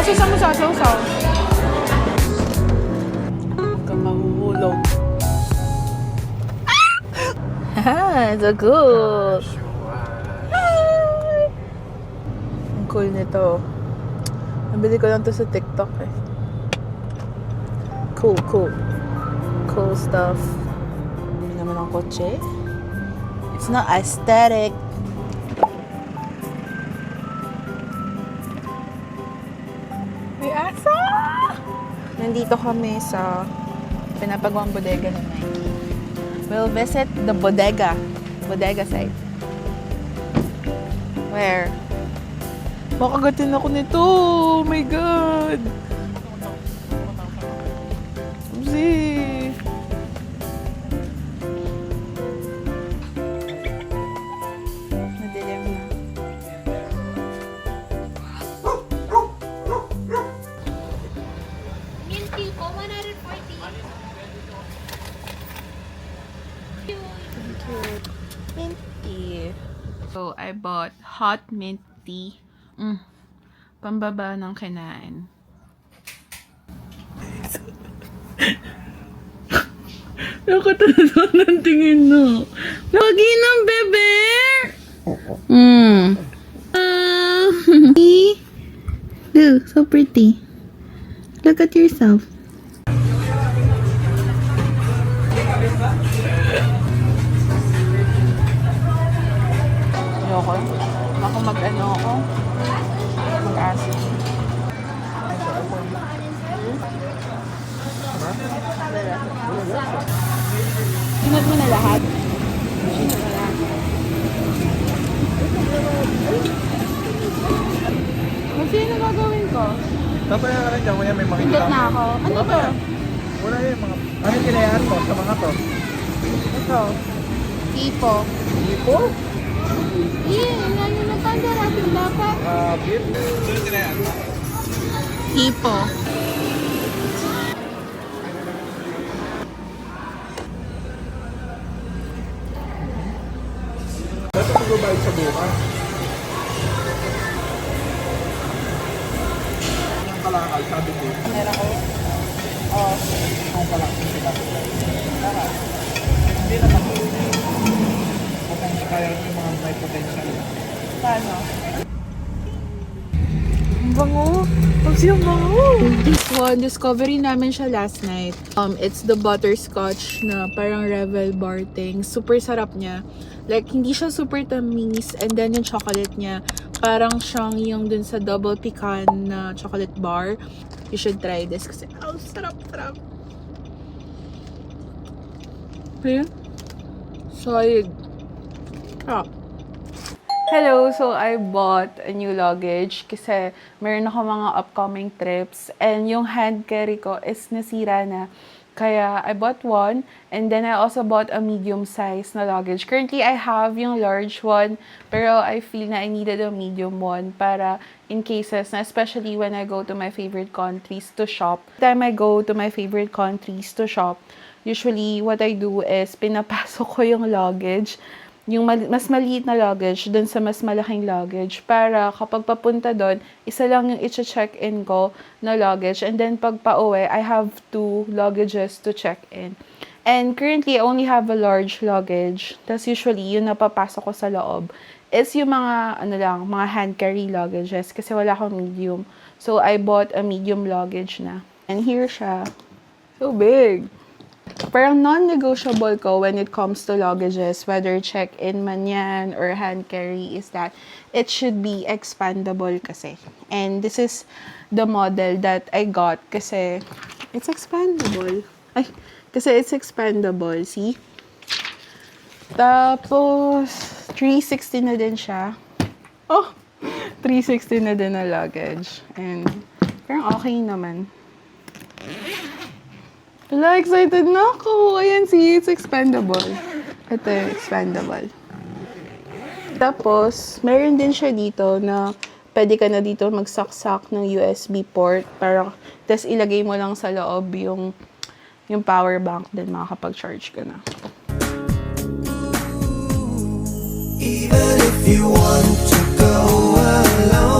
Sausaw mo, sausaw. Huwag kang mahuhulog. Haha, so cool. Ang cool nito. Nabili ko lang to sa TikTok eh. Cool stuff. Hindi naman ang kotse. It's not aesthetic. May asa! Nandito kami sa pinapagawang bodega ni Nike. We'll visit the bodega site. Where? Makagatin ako nito! Oh my God! Oopsie! Nadilim na. Milky po, 140. Mint tea. So, I bought hot mint tea. Pambaba ng kinain. Nakatanasan ng tingin no. Lagi ng bebe! Look, so pretty. Look at yourself. Ayoko. Ako mag-ano ako. Mag-asin. Sinot mo na lahat? Kasi ano gagawin ko? Tapos na lang dyan, may makikita. Pindot na ako. Ano to? Wala yung mga... Ano kinayahan ko sa mga to? Ito. Tipo. Tipo? Yan yung nagtanda natin dapat. Beef? Ano kinayahan ko? Tipo. Dapat magbabayad sa buka. Ang kalakal, sabi ko. Meron ko. Oh. Ang kalakal sila. Hindi naman. Kung kaya yung mga may potential. Paano? Ang bango. Kasi ang bango. This one, discovery namin siya last night. It's the butterscotch na parang Revel bar thing. Super sarap niya. Like, hindi siya super tamis. And then yung chocolate niya, parang siyang yung dun sa double pecan na chocolate bar. You should try this kasi, sarap. Okay? Solid. Hello! So, I bought a new luggage kasi meron ako mga upcoming trips and yung hand carry ko is nasira na. Kaya, I bought one and then I also bought a medium size na luggage. Currently, I have yung large one pero I feel na I needed a medium one para in cases na especially when I go to my favorite countries to shop. Every time I go to my favorite countries to shop, usually what I do is pinapasok ko yung luggage, yung mas maliit na luggage dun sa mas malaking luggage para kapag papunta dun, isa lang yung i-check-in ko na luggage and then pag pauwi, I have 2 luggages to check in. And currently, I only have a large luggage. Tas usually, yung napapasok ko sa loob is yung mga, mga hand carry luggages kasi wala akong medium. So, I bought a medium luggage na. And here siya. So big! Parang non-negotiable ko when it comes to luggages, whether check-in man yan or hand carry, is that it should be expandable kasi. And this is the model that I got kasi it's expandable. Kasi it's expandable, see? Tapos, 360 na din siya. Oh! 360 na din na luggage. And parang okay naman. Wala, excited na ako. Ayan, see, it's expandable. Ito yung expandable. Tapos, meron din siya dito na pwede ka na dito magsaksak ng USB port. Tapos ilagay mo lang sa loob yung power bank din makakapag-charge ka na. Even if you want to go alone.